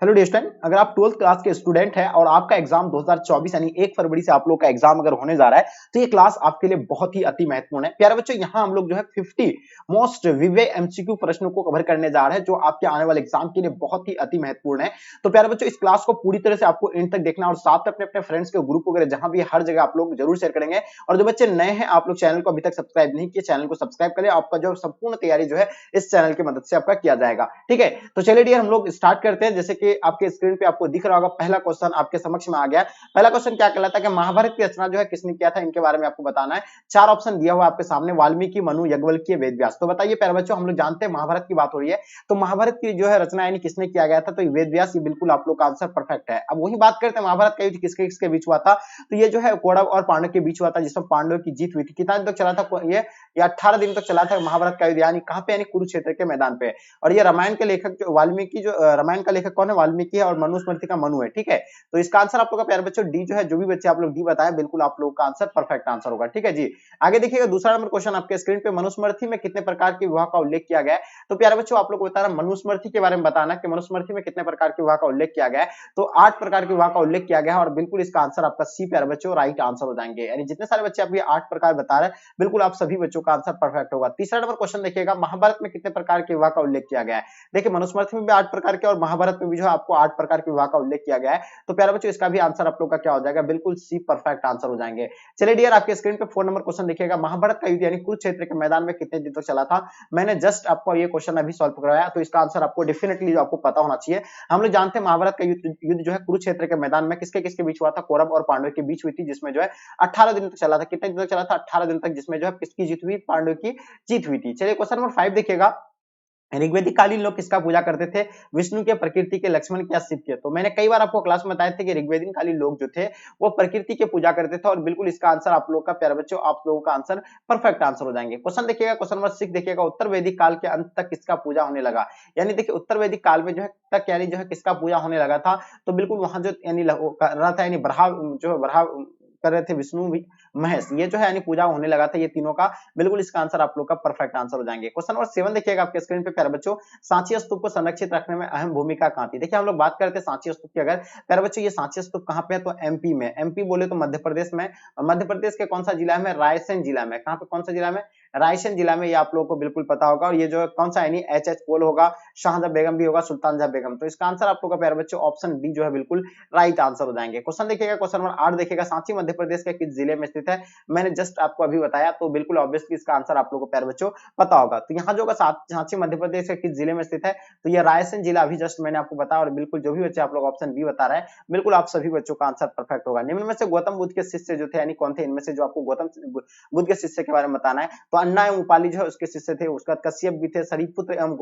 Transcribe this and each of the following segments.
Hello dear student, अगर आप 12th class के स्टूडेंट हैं और आपका एग्जाम 2024 यानी 1 फरवरी से आप लोग का एग्जाम अगर होने जा रहा है तो ये क्लास आपके लिए बहुत ही अति महत्वपूर्ण है। प्यारे बच्चों, यहाँ हम लोग जो है 50 मोस्ट विवे एमसीक्यू प्रश्नों को कवर करने जा रहे हैं जो आपके आने वाले एग्जाम के लिए बहुत ही अति महत्वपूर्ण है। तो प्यारे बच्चों, इस क्लास को पूरी तरह से आपको एंड तक देखना और साथ में अपने अपने फ्रेंड्स के ग्रुप वगैरह जहां भी हर जगह आप लोग जरूर शेयर करेंगे। और जो बच्चे नए हैं, आप लोग चैनल को अभी तक सब्सक्राइब नहीं किए, चैनल को सब्सक्राइब करें। आपका जो संपूर्ण तैयारी जो है इस चैनल की मदद से आपका किया जाएगा। ठीक है, तो चलिए डियर हम लोग स्टार्ट करते हैं। जैसे कि आपके स्क्रीन पे आपको दिख रहा होगा, पहला क्वेश्चन आपके समक्ष में आ गया। पहला क्वेश्चन क्या कहलाता है कि महाभारत की रचना जो है किसने किया था, इनके बारे में आपको बताना है। 4 ऑप्शन दिया हुआ आपके सामने, वाल्मीकि, मनु, याज्ञवल्क्य, वेदव्यास। तो बताइए प्यारे बच्चों, हम लोग जानते हैं महाभारत की बात हो रही है, तो महाभारत की जो है रचना यानी किसने किया गया था, तो वेदव्यास। ये बिल्कुल आप लोग का आंसर परफेक्ट है। अब वही बात करते हैं, महाभारत का युद्ध किसके किसके बीच हुआ था, तो ये जो है कौरव और पांडव के बीच हुआ था, जिसमें पांडव की जीत हुई थी। कितना दिन तक चला था ये 18 दिन तक चला था महाभारत का युद्ध, यानी कहां पे, यानी कुरुक्षेत्र के मैदान पे। और ये रामायण के लेखक जो वाल्मीकि, जो रामायण का लेखक कौन है, वाल्मीकि है, और मनुस्मृति का मनु है। ठीक है, तो इसका आंसर आप लोग का प्यारे बच्चों डी जो है, जो भी बच्चे आप लोग डी बताए, बिल्कुल आप लोगों का आंसर परफेक्ट आंसर होगा। ठीक है जी, आगे देखिएगा दूसरा नंबर क्वेश्चन आपके स्क्रीन पे, मनुस्मृति में कितने प्रकार के विवाह का उल्लेख किया गया है। तो प्यारे बच्चों, आप लोग को बता रहा मनुस्मृति के बारे में बताना कि मनुस्मृति में कितने प्रकार के विवाह का उल्लेख किया गया है। तो 8 प्रकार के विवाह का उल्लेख किया गया है, और बिल्कुल इसका आंसर आपका सी प्यारे बच्चों राइट आंसर हो जाएंगे। यानी जितने सारे बच्चे आप ये 8 प्रकार बता रहे हैं, बिल्कुल आप सभी बच्चों का आंसर परफेक्ट होगा। तीसरा नंबर क्वेश्चन देखिएगा, महाभारत में कितने प्रकार के विवाह का उल्लेख किया गया है। देखिए, मनुस्मृति में भी 8 प्रकार के और महाभारत में भी जो है आपको 8 प्रकार के विवाह का उल्लेख किया गया है। तो प्यारे बच्चों, इसका भी आंसर आप लोग का क्या हो जाएगा, बिल्कुल सी परफेक्ट आंसर हो जाएंगे। चलिए डियर, आपके स्क्रीन पे 4 नंबर क्वेश्चन देखिएगा, महाभारत का युद्ध यानी कुरुक्षेत्र के मैदान में कितने दिन तक चला था। मैंने जस्ट आपको ये क्वेश्चन अभी सॉल्व करवाया, तो इसका आंसर आपको डेफिनेटली जो आपको पता होना चाहिए। हम लोग जानते हैं महाभारत का युद्ध जो है कुरुक्षेत्र के मैदान में किसके किसके बीच हुआ था, कौरव और पांडव के बीच हुई थी, जिसमें जो है 18 दिन तक चला था। कितने दिन तक चला था, 18 दिन तक, जिसमें जो है किसकी जीत हुई, पांडव की जीत हुई थी। चलिए क्वेश्चन नंबर 5 देखिएगा, ऋग्वेदिक कालीन लोग किसका पूजा करते थे, विष्णु के, प्रकृति के, लक्ष्मण के या शिव के। तो मैंने कई बार आपको क्लास में बताए थे कि ऋग्वेदिक कालीन लोग जो थे वो प्रकृति के पूजा करते थे, और बिल्कुल इसका आंसर आप लोग का प्यारे बच्चों, आप लोगों का आंसर परफेक्ट आंसर हो जाएंगे। क्वेश्चन देखिएगा, क्वेश्चन नंबर 6 देखिएगा, उत्तर वैदिक काल के अंत तक किसका पूजा होने लगा। यानी देखिए, उत्तर वैदिक काल में जो है तक यानी जो है किसका पूजा होने लगा था, तो बिल्कुल वहां जो यानी कर रहा था, यानी बरहा जो बरहा कर रहे थे विष्णु भी, महेश, ये जो है यानी पूजा होने लगा था, ये तीनों का। बिल्कुल इसका आंसर आप लोग का परफेक्ट आंसर हो जाएंगे। क्वेश्चन नंबर 7 देखिएगा आपके स्क्रीन पे प्यारे बच्चों, सांची स्तूप को संरक्षित रखने में अहम भूमिका कहां थी। देखिए, हम लोग बात करते हैं सांची स्तूप की। अगर प्यारे बच्चों, ये सांची स्तूप कहां पे है, तो एमपी में। एमपी बोले तो मध्य प्रदेश में, और मध्य प्रदेश के कौन सा जिला में, रायसेन जिला में। कहां पे, कौन सा जिला में, रायसेन जिला में। ये आप लोगों को बिल्कुल पता होगा। और ये जो कौन सा यानी एच एच पोल होगा, शाहजहां बेगम भी होगा, सुल्तान जहां बेगम। तो इसका आंसर आप लोग का प्यारे बच्चों ऑप्शन डी जो है बिल्कुल राइट आंसर हो जाएंगे। क्वेश्चन देखिएगा, क्वेश्चन नंबर 8 देखिएगा, सांची मध्य प्रदेश के किस जिले में स्थित है। मैंने जस्ट आपको अभी बताया, तो बिल्कुल ऑब्वियसली इसका आंसर आप लोगों को प्यारे बच्चों पता होगा। तो यहाँ जो सांची मध्य प्रदेश के किस जिले में स्थित है, तो ये रायसेन जिला, अभी जस्ट मैंने आपको बताया। और बिल्कुल जो भी बच्चे आप लोग ऑप्शन बी बता रहे हैं, बिल्कुल आप सभी बच्चों का आंसर परफेक्ट होगा। निम्न में से गौतम बुद्ध के शिष्य जो थे, यानी कौन थे, इनमें से जो आपको गौतम बुद्ध के शिष्य के बारे में बताना है, तो अन्ना एवं उपाली जो है उसके शिष्य थे। उसका कश्यप भी थे, शरीपुत्र एवं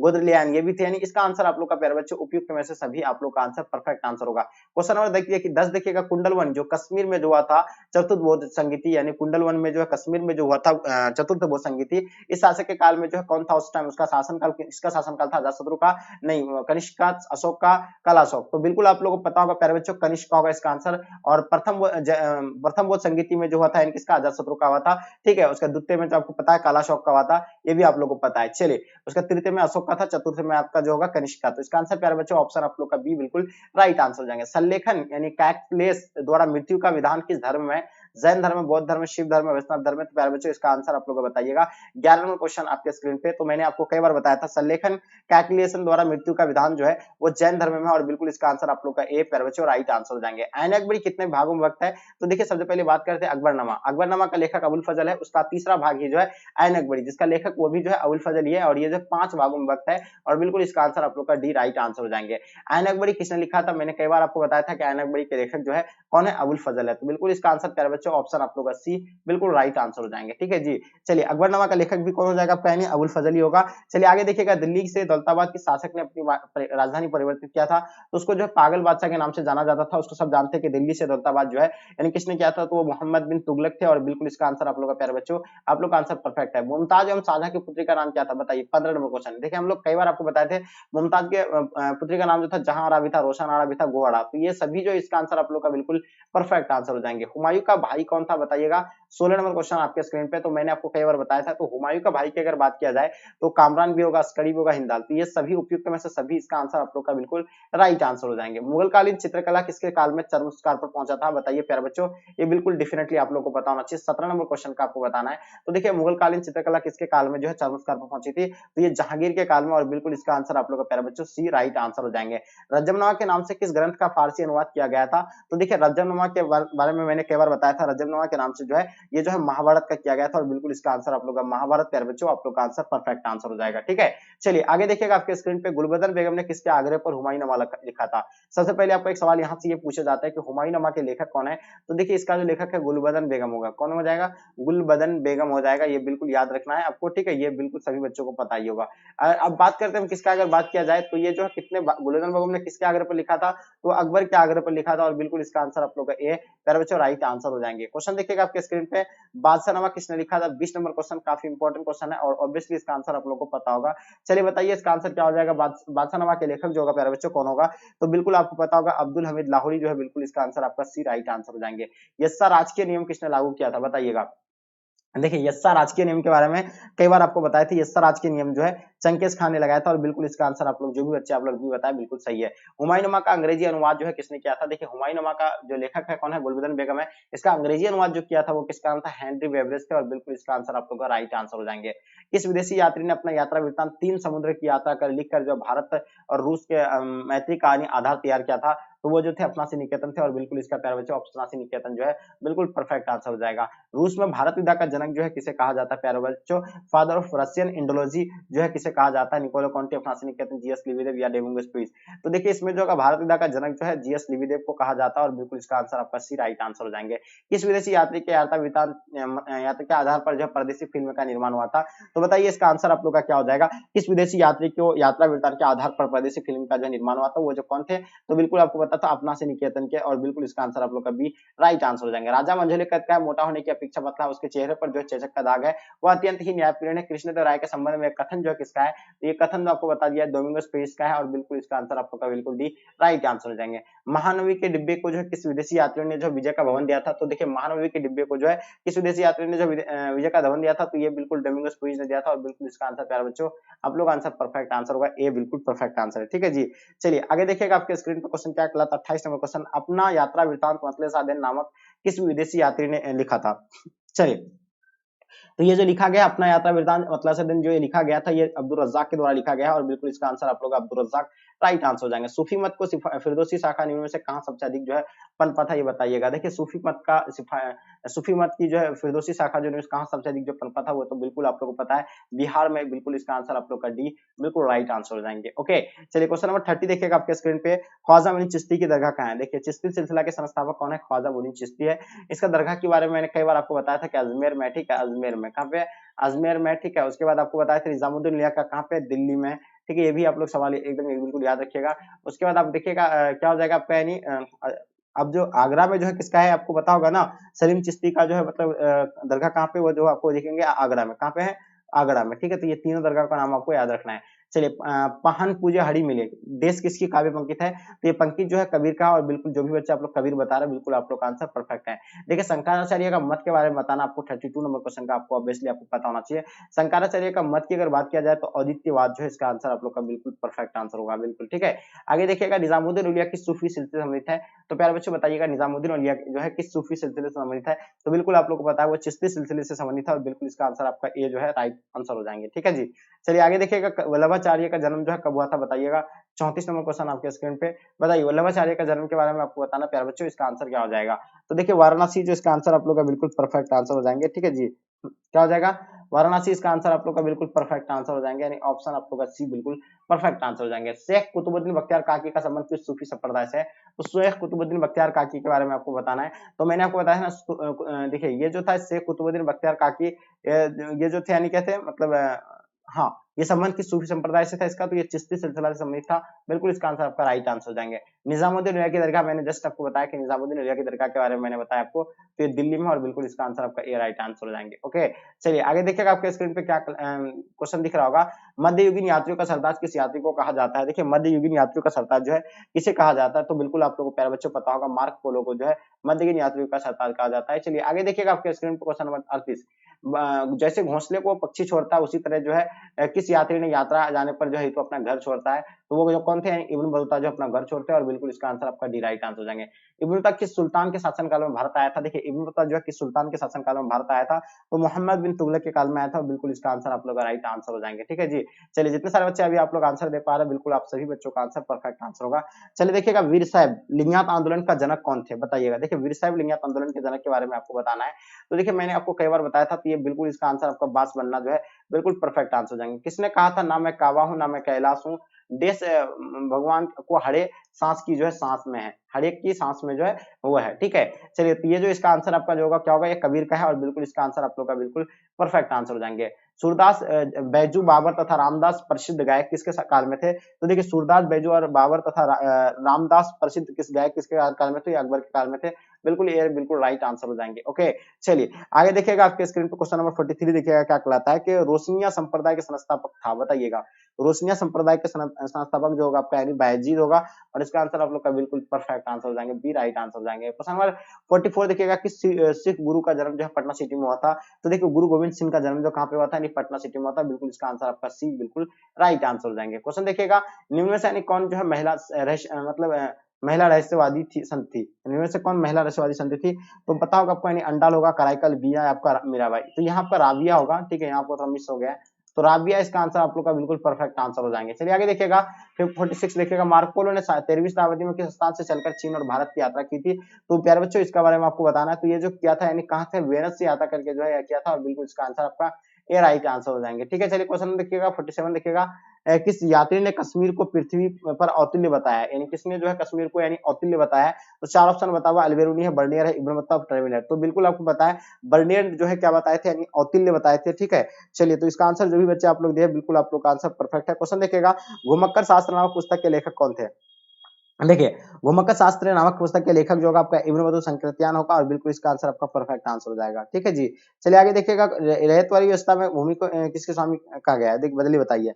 गोदलियान ये भी थे। यानी इसका आंसर आप लोग का प्यारे बच्चों उपयुक्त में से सभी आप लोग का आंसर परफेक्ट आंसर होगा। क्वेश्चन नंबर देखिए कि 10 देखिएगा, कुंडल वन जो कश्मीर में जो हुआ था चतुर्थ संगीति, यानी कुंडल वन में जो है कश्मीर में जो हुआ था चतुर्थ बोध संगीति, इस शासक के काल में जो है कौन था उस टाइम, उसका शासनकाल, इसका शासनकाल था अजातशत्रु का, नहीं कनिष्क का, अशोक का, कल अशोक। तो बिल्कुल आप लोगों को पता होगा प्यारे बच्चों, कनिष्क का होगा इसका आंसर। और प्रथम बोध संगीति में जो हुआ था इनका, किसका, अजातशत्रु का हुआ था। ठीक है, उसका द्वितीय में जो आपको पता है कालाशोक का हुआ था, ये भी आप लोगों को पता है। चलिए, उसका तृतीय में अशोक का था, चतुर्थ में आपका जो होगा कनिष्क का। तो इसका आंसर प्यारे बच्चों ऑप्शन आप लोग का बी बिल्कुल राइट आंसर हो जाएंगे। सल्लेखन यानी कैकलेस द्वारा मृत्यु का विधान किस धर्म में, जैन धर्म, बौद्ध धर्म, शिव धर्म, वैष्णव धर्म में। तो प्यारे बच्चों इसका आंसर आप लोग बताइएगा। 11 नंबर क्वेश्चन आपके स्क्रीन पे, तो मैंने आपको कई बार बताया था, सल्लेखन कैलकुलेशन द्वारा मृत्यु का विधान जो है वो जैन धर्म में है। और बिल्कुल इसका आंसर आप लोग का ए प्यारे बच्चों राइट आंसर हो जाएंगे। आयन अकबरी कितने भागों में विभक्त है, तो देखिए सबसे पहले बात करते हैं अकबरनामा। अकबरनामा का लेखक अबुल फजल है, उसका तीसरा भाग ही जो है आयन अकबरी, जिसका लेखक वो भी जो है अबुल फजल ही है। और ये जो 5 भागों में विभक्त है, और बिल्कुल इसका आंसर आप लोग का डी राइट आंसर हो जाएंगे। आयन अकबरी किसने लिखा था, मैंने कई बार आपको बताया था कि आयन अकबरी के लेखक जो है कौन है, अबुल फजल है। तो बिल्कुल इसका आंसर प्यारे बच्चों ऑप्शन आप लोग का सी बिल्कुल राइट आंसर हो जाएंगे। ठीक है जी, चलिए अकबरनामा का लेखक भी कौन हो जाएगा आपका, यानी अबुल फजल ही होगा। चलिए आगे देखिएगा, दिल्ली से दौलताबाद के शासक ने अपनी राजधानी परिवर्तित किया था, तो उसको जो है पागल बादशाह के नाम से जाना जाता था। उसको सब जानते हैं कि दिल्ली से दौलताबाद जो है यानी किसने किया था, तो वो मोहम्मद बिन तुगलक थे। और बिल्कुल इसका आंसर आप लोग का प्यारे बच्चों, आप लोग का आंसर परफेक्ट है। मुमताज एवं शाहजहां की पुत्री का नाम क्या था, बताइए। 15 नंबर क्वेश्चन। देखिए, हम लोग कई बार आपको बताए थे, मुमताज के पुत्री का नाम जो था जहां आरा भी था, रोशन आरा भी था, गोवाड़ा। तो ये सभी जो इसका आंसर आप लोग का बिल्कुल परफेक्ट आंसर हो जाएंगे। हुमायूं का भाई कौन था बताइएगा। 16 नंबर क्वेश्चन आपके स्क्रीन पे। तो मैंने आपको कई बार बताया था, तो हुमायूं का भाई की अगर बात किया जाए तो कामरान भी होगा, अस्करी भी होगा, हिंदाल। तो ये सभी उपयुक्त में से सभी इसका आंसर आप लोग का बिल्कुल राइट आंसर हो जाएंगे। मुगलकालीन चित्रकला किसके काल में चरम शिखर पर पहुंचा था बताइए प्यारे बच्चों। ये बिल्कुल डेफिनेटली आप लोग को पता होना चाहिए। 17 नंबर क्वेश्चन का आपको बताना है। तो देखिए मुगलकालीन चित्रकला किसके काल में जो है चरम शिखर पर पहुंची थी, तो ये जहांगीर के काल में, और बिल्कुल इसका आंसर आप लोग का प्यारे बच्चों सी राइट आंसर हो जाएंगे। रजमनामा के नाम से किस ग्रंथ का फारसी अनुवाद किया गया था, तो देखिए रजमनामा के बारे में मैंने कई बार बताया था। रजमनामा के नाम से जो है ये जो है महाभारत का किया गया था, और बिल्कुल इसका आंसर आप लोग का महाभारत प्यारे बच्चों आप लोग का आंसर परफेक्ट आंसर हो जाएगा। ठीक है, चलिए आगे देखिएगा आपके स्क्रीन पे, गुलबदन बेगम ने किसके आग्रह पर हुमायूंनामा लिखा था। सबसे पहले आपको एक सवाल यहाँ से ये पूछा जाता है कि हुमायूंनामा के लेखक कौन है, तो देखिए इसका जो लेखक है गुलबदन बेगम होगा। कौन हो जाएगा, गुलबदन बेगम हो जाएगा। ये बिल्कुल याद रखना है आपको, ठीक है, ये बिल्कुल सभी बच्चों को पता ही होगा। अब बात करते हैं किसका अगर बात किया जाए, तो ये जो है कितने गुलबदन बेगम ने किसके आग्रह पर लिखा था, तो अकबर के आग्रह पर लिखा था, और बिल्कुल इसका आंसर आप लोग का ए प्यारे बच्चों राइट आंसर हो जाएंगे। क्वेश्चन देखिएगा आपके स्क्रीन पे, बादशाहनामा किसने लिखा था। 20 नंबर क्वेश्चन, काफी इंपॉर्टेंट क्वेश्चन है, और ऑब्वियसली इसका आंसर आप लोग को पता होगा। चलिए बताइए इसका आंसर क्या हो जाएगा। बादशाहनामा के लेखक जो होगा प्यारे बच्चों कौन होगा, तो बिल्कुल आपको पता होगा अब्दुल हमीद लाहौरी जो है, बिल्कुल इसका आंसर आपका सी राइट आंसर हो जाएंगे। यस्सा राजकीय नियम किसने लागू किया था बताइएगा। देखिए यस्सा राजकीय नियम के बारे में कई बार आपको बताया था। यस्सा राजकीय नियम जो है चंकेज खान ने लगाया था, और बिल्कुल इसका आंसर आप लोग जो भी बच्चे आप लोग भी बताए बिल्कुल सही है। हुमायूंनामा का अंग्रेजी अनुवाद जो है किसने किया था। देखिए हुमायूंनामा का जो लेखक है कौन है, गुलबदन बेगम है। इसका अंग्रेजी अनुवाद जो किया था वो किसका नाम था, हेनरी बेवरेज थे, और बिल्कुल इसका आंसर आप लोग का राइट आंसर हो जाएंगे। किस विदेशी यात्री ने अपना यात्रा वृत्तांत 3 समुद्र की यात्रा कर लिखकर जो भारत और रूस के मैत्री कहानी आधार तैयार किया था, तो वो जो थे अपनासी निकेतन थे, और बिल्कुल इसका प्यारे बच्चों अपनासी निकेतन जो है बिल्कुल परफेक्ट आंसर हो जाएगा। रूस में भारत विद्या का जनक जो है किसे कहा जाता है प्यारे बच्चों, फादर ऑफ रशियन इंडोलॉजी जो है किसे कहा जाता है, निकोलो कॉन्टी, अपनासी निकेतन, जीएस लिविदेव या डेमोंगस पीस। तो देखिए इसमें जो होगा भारत विद्या का जनक जो है जीएस लिविदेव को कहा जाता है, और बिल्कुल इसका आंसर आपका सी राइट आंसर हो जाएंगे। किस विदेशी यात्री के यात्रा वृत्तांत यात्रा के आधार पर जो परदेशी फिल्म का निर्माण हुआ था, तो बताइए इसका आंसर आप लोग का क्या हो जाएगा। किस विदेशी यात्री को यात्रा वृत्तांत के आधार पर परदेशी फिल्म का जो निर्माण हुआ था, वो जो कौन थे, तो बिल्कुल आपको पता था अपनासी निकेतन के, और बिल्कुल इसका आंसर आप लोग का बी राइट आंसर हो जाएंगे। राजा मंझोली कद का है, मोटा होने की अपेक्षा पतला, उसके चेहरे पर जो चेचक का दाग है वो अत्यंत ही न्यायपूर्ण है। कृष्णदेव राय के संबंध में कथन जो है किसका है, तो ये कथन तो आपको बता दिया डोमिंगोस पीस का है, और बिल्कुल इसका आंसर आपको का बिल्कुल डी राइट आंसर हो जाएंगे। महानवी के डिब्बे को जो है किस विदेशी यात्री ने जो विजय का भवन दिया था, तो देखिए महानवी के डिब्बे को जो है किस विदेशी यात्री ने जो विजय का भवन दिया था, तो ये बिल्कुल डोमिंगोस पीस ने दिया था, और बिल्कुल इसका आंसर प्यारे बच्चों आप लोग आंसर परफेक्ट आंसर होगा, ए बिल्कुल परफेक्ट आंसर है। ठीक है जी, चलिए आगे देखिएगा आपके स्क्रीन पर क्वेश्चन क्या कहलाता है। 28 नंबर क्वेश्चन, अपना यात्रा वृत्तांत मतलब साधन नामक किस विदेशी यात्री ने लिखा था। चलिए तो ये जो लिखा गया अपना यात्रा वृत्तांत मतलब से दिन जो ये लिखा गया था, ये अब्दुल रज्जाक के द्वारा लिखा गया है, और बिल्कुल इसका आंसर आप लोग अब्दुल रज्जाक राइट आंसर हो जाएंगे। सूफी मत को फिरदौसी शाखा नियमों से कहां सबसे अधिक जो है पनपा था, ये बताइएगा। देखिए सूफी मत का सूफी मत की जो है फिरदौसी शाखा जो कहां सबसे अधिक जो पनपा था, वो तो बिल्कुल आप लोग को पता है बिहार में। बिल्कुल इसका आंसर आप लोग का डी बिल्कुल राइट आंसर हो जाएंगे। ओके चलिए क्वेश्चन नंबर 30 देखिएगा आपके स्क्रीन पे, ख्वाजा मुइन चिश्ती की दरगाह कहां है। देखिए चिश्ती सिलसिला के संस्थापक कौन है, ख्वाजा मुइन चिश्ती है। इसका दरगाह के बारे में मैंने कई बार आपको बताया था कि अजमेर में, ठीक है, अजमेर में कहां पे, अजमेर में, ठीक है। उसके बाद आपको बताया था निजामुद्दीन औलिया का कहां पे, दिल्ली में, ठीक है। ये भी आप लोग सवाल एकदम बिल्कुल याद रखिएगा। उसके बाद आप देखिएगा क्या हो जाएगा आपका, यानी अब जो आगरा में जो है किसका है आपको पता होगा ना, सलीम चिश्ती का जो है मतलब दरगाह कहाँ पे, वो जो आपको देखेंगे आगरा में, कहाँ पे है, आगरा में, ठीक है। तो ये तीनों दरगाह का नाम आपको याद रखना है। चलिए पहन पूजे हरि मिले देश किसकी काव्य पंक्ति है, तो ये पंक्ति जो है कबीर का, और बिल्कुल जो भी बच्चे आप लोग कबीर बता रहे हैं बिल्कुल आप लोग का आंसर परफेक्ट है। देखिए शंकराचार्य का मत के बारे में बताना आपको 32 नंबर क्वेश्चन का आपको ऑब्वियसली आपको पता होना चाहिए। शंकराचार्य का मत की अगर बात किया जाए तो अद्वितीयवाद जो है इसका आंसर आप लोग का बिल्कुल परफेक्ट आंसर होगा, बिल्कुल ठीक है। आगे देखिएगा निजामुद्दीन औलिया किस सूफी सिलसिले से संबंधित है, तो प्यारे बच्चों बताइएगा निजामुद्दीन औलिया जो है किस सूफी सिलसिले से संबंधित है, तो बिल्कुल आप लोग को पता है वो चिश्ती सिलसिले से संबंधित है, और बिल्कुल इसका आंसर आपका ए जो है राइट आंसर हो जाएंगे। ठीक है जी, चलिए आगे देखिएगा वल्लभाचार्य का जन्म जो है कब हुआ था बताइएगा। 34 नंबर क्वेश्चन आपके स्क्रीन पे, बताइए वल्लभाचार्य का जन्म के बारे में आपको बताना प्यारे बच्चों, इसका आंसर क्या हो जाएगा। तो देखिए वाराणसी जो इसका आंसर आप लोग का बिल्कुल परफेक्ट आंसर हो जाएंगे। ठीक है जी, क्या हो जाएगा, वाराणसी इसका आंसर आप लोग का बिल्कुल परफेक्ट आंसर हो जाएंगे, यानी ऑप्शन आप लोग का सी बिल्कुल परफेक्ट आंसर हो जाएंगे। शेख कुतुबुद्दीन बख्तियार काकी का संबंध किस सूफी संप्रदाय से है, तो शेख कुतुबुद्दीन बख्तियार काकी के बारे में आपको बताना है। तो मैंने आपको बताया ना, देखिए ये जो था शेख कुतुबुद्दीन बख्तियार काकी, ये जो थे यानी कहते हैं मतलब हाँ ये संबंध किस सूफी संप्रदाय से था इसका, तो ये चिश्ती सिलसिला से संबंधित था। बिल्कुल इसका आंसर आपका राइट आंसर हो जाएंगे। निजामुद्दीन औलिया की दरगाह, मैंने जस्ट आपको बताया कि निजामुद्दीन औलिया की दरगाह के बारे में मैंने बताया आपको, तो ये दिल्ली में, और बिल्कुल इसका आंसर आपका ए राइट आंसर हो जाएंगे। ओके, चलिए आगे देखिएगा आपके स्क्रीन पे क्या क्वेश्चन दिख रहा होगा। मध्ययुगीन यात्रियों का सरताज किस यात्री को कहा जाता है? देखिए मध्ययुगीन यात्रियों का सरताज जो है किसे कहा जाता है, तो बिल्कुल आप लोगों को प्यारे बच्चों पता होगा, मार्क पोलो को जो है मध्ययुगीन यात्रियों का सरताज कहा जाता है। चलिए आगे देखिएगा आपके स्क्रीन पर क्वेश्चन नंबर 38। जैसे घोंसले को पक्षी छोड़ता है उसी तरह जो है किस यात्री ने यात्रा जाने पर जो है तो अपना घर छोड़ता है, तो वो जो कौन थे, इब्न बतूता जो अपना घर छोड़ते हैं, और बिल्कुल इसका आंसर आपका डी राइट आंसर हो जाएंगे। इब्न बतूता किस सुल्तान के शासनकाल में भारत आया था? देखिए इब्न बतूता जो है किस सुल्तान के शासनकाल में भारत आया था, तो मोहम्मद बिन तुगलक के काल में आया था, और बिल्कुल इसका आंसर आप लोग का राइट आंसर हो जाएंगे। ठीक है जी, चलिए जितने सारे बच्चे अभी आप लोग आंसर दे पा रहे हैं, बिल्कुल आप सभी बच्चों का आंसर परफेक्ट आंसर होगा। चलिए देखिएगा, वीर साहब लिंगायत आंदोलन का जनक कौन थे, बताइएगा। देखिए वीर साहब लिंगायत आंदोलन के जनक के बारे में आपको बताना है, तो देखिए मैंने आपको कई बार बताया था, तो ये बिल्कुल इसका आंसर आपका बास बनना जो है बिल्कुल परफेक्ट आंसर हो जाएंगे। किसने कहा था, ना मैं काबा हूं ना मैं कैलाश हूं, देश भगवान को हरे सांस की जो है सांस में है, हर एक की सांस में जो है वो है। ठीक है, चलिए तो ये जो इसका आंसर आपका जो होगा क्या होगा, ये कबीर का है, और बिल्कुल इसका आंसर आप लोग का बिल्कुल परफेक्ट आंसर हो जाएंगे। सूरदास, बैजू, बाबर तथा रामदास प्रसिद्ध गायक किसके काल में थे? तो देखिए सूरदास, बैजू और बाबर तथा रामदास प्रसिद्ध किस गायक किसके काल में थे? ये अकबर के काल में थे। बिल्कुल ये बिल्कुल राइट आंसर हो जाएंगे। ओके, चलिए आगे देखिएगा आपके स्क्रीन पर क्वेश्चन नंबर 43 देखिएगा क्या कहलाता है कि रोशनिया संप्रदाय के संस्थापक था, बताइएगा। रोशनिया संप्रदाय के संस्थापक जो होगा आपका यानी बायजीद होगा, और इसका आंसर आप लोग का बिल्कुल परफेक्ट आंसर हो जाएंगे, बी राइट आंसर हो जाएंगे। क्वेश्चन नंबर 44 देखिएगा कि सिख गुरु का जन्म जो है पटना सिटी में हुआ था, तो देखिए गुरु गोविंद सिंह का जन्म जो कहाँ पे हुआ था, यानी पटना सिटी में हुआ था। बिल्कुल इसका आंसर आपका सी बिल्कुल राइट आंसर हो जाएंगे। क्वेश्चन देखिएगा, निम्न में से यानी कौन जो है महिला मतलब महिला रहस्यवादी थी, संत थी, इनमें से कौन महिला रहस्यवादी संत थी? तो पता होगा आपको, यानी अंडाल होगा, कराइकल, बिया आपका मीराबाई, तो यहाँ आपका राबिया होगा। ठीक है, यहाँ पर थोड़ा मिस हो गया, तो राबिया इसका आंसर आप लोग का बिल्कुल परफेक्ट आंसर हो जाएंगे। चलिए आगे देखिएगा, फिर 46 देखिएगा, मार्को पोलो ने 13वीं शताब्दी में किस स्थान से चलकर चीन और भारत की यात्रा की थी? तो प्यारे बच्चों इसका बारे में आपको बताना है, तो ये जो किया था यानी कहाँ से, वेनस से यात्रा करके जो है किया था, और बिल्कुल इसका आंसर आपका ए राइट आंसर हो जाएंगे। ठीक है, चलिए क्वेश्चन देखिएगा 47 देखिएगा, किस यात्री ने कश्मीर को पृथ्वी पर औतुल्य बताया, यानी किसने जो है कश्मीर को यानी औतुल्य बताया? तो चार ऑप्शन बताओ, अल्बेरुनी है, बर्नियर है, इब्न बत्तूता, ट्रेवेलर। तो बिल्कुल आपको बताया बर्नियर जो है क्या बताए थे, यानी औतुल्य बताए थे। ठीक है, चलिए तो इसका आंसर जो भी बच्चे आप लोग दिए, बिल्कुल आप लोग का आंसर परफेक्ट है। क्वेश्चन देखिएगा, घुमक्कर शास्त्र नामक पुस्तक के लेखक कौन थे? देखिए घुमक्कर शास्त्र नामक पुस्तक के लेखक जो होगा आपका इब्न बतूता संकृत्यान होगा, और बिल्कुल इसका आंसर आपका परफेक्ट आंसर हो जाएगा। ठीक है जी, चलिए आगे देखिएगा, रैयत वाली व्यवस्था में भूमि को किसके स्वामी कहा गया है? देखिए बदली बताइए।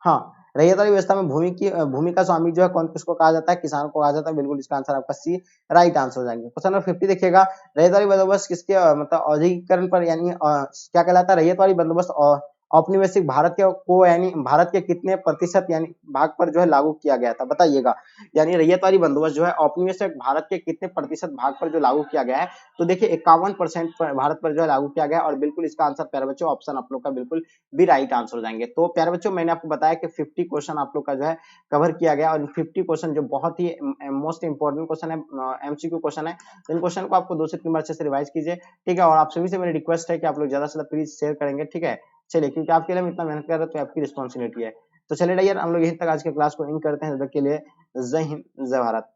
हाँ, रैयत वाली व्यवस्था में भूमि का स्वामी जो है कौन किसको कहा जाता है? किसान को कहा जाता है। बिल्कुल इसका आंसर आपका सी राइट आंसर हो जाएंगे। क्वेश्चन नंबर 50 देखिएगा, रैयत वाली बंदोबस्त किसके मतलब औद्योगिकरण पर यानी क्या कहलाता है? रैयत वाली बंदोबस्त औपनिवेशिक भारत के को यानी भारत के कितने प्रतिशत यानी भाग पर जो है लागू किया गया था, बताइएगा। यानी रैयत वाली बंदोबस्त जो है औपनिवेशिक भारत के कितने प्रतिशत भाग पर जो लागू किया गया है? तो देखिए 51% भारत पर जो है लागू किया गया है, और बिल्कुल इसका आंसर प्यारे बच्चों ऑप्शन आप लोग का बिल्कुल भी राइट आंसर हो जाएंगे। तो प्यारे बच्चों मैंने आपको बताया कि 50 क्वेश्चन आप लोग का जो है कवर किया गया, और 50 क्वेश्चन जो बहुत ही मोस्ट इंपोर्टेंट क्वेश्चन है, एमसीक्यू क्वेश्चन है, इन क्वेश्चन को आपको 2 से 3 बार अच्छे से रिवाइज कीजिए। ठीक है, और आप सभी से मेरी रिक्वेस्ट है कि आप लोग ज्यादा से ज्यादा प्लीज शेयर करेंगे। ठीक है, चलिए क्योंकि आपके लिए हम इतना मेहनत कर रहे हैं, तो आपकी रिस्पॉन्सिबिलिटी है। तो चलिए यार हम लोग यहीं तक आज के क्लास को इन करते हैं, तब तक के लिए जय हिंद जय भारत।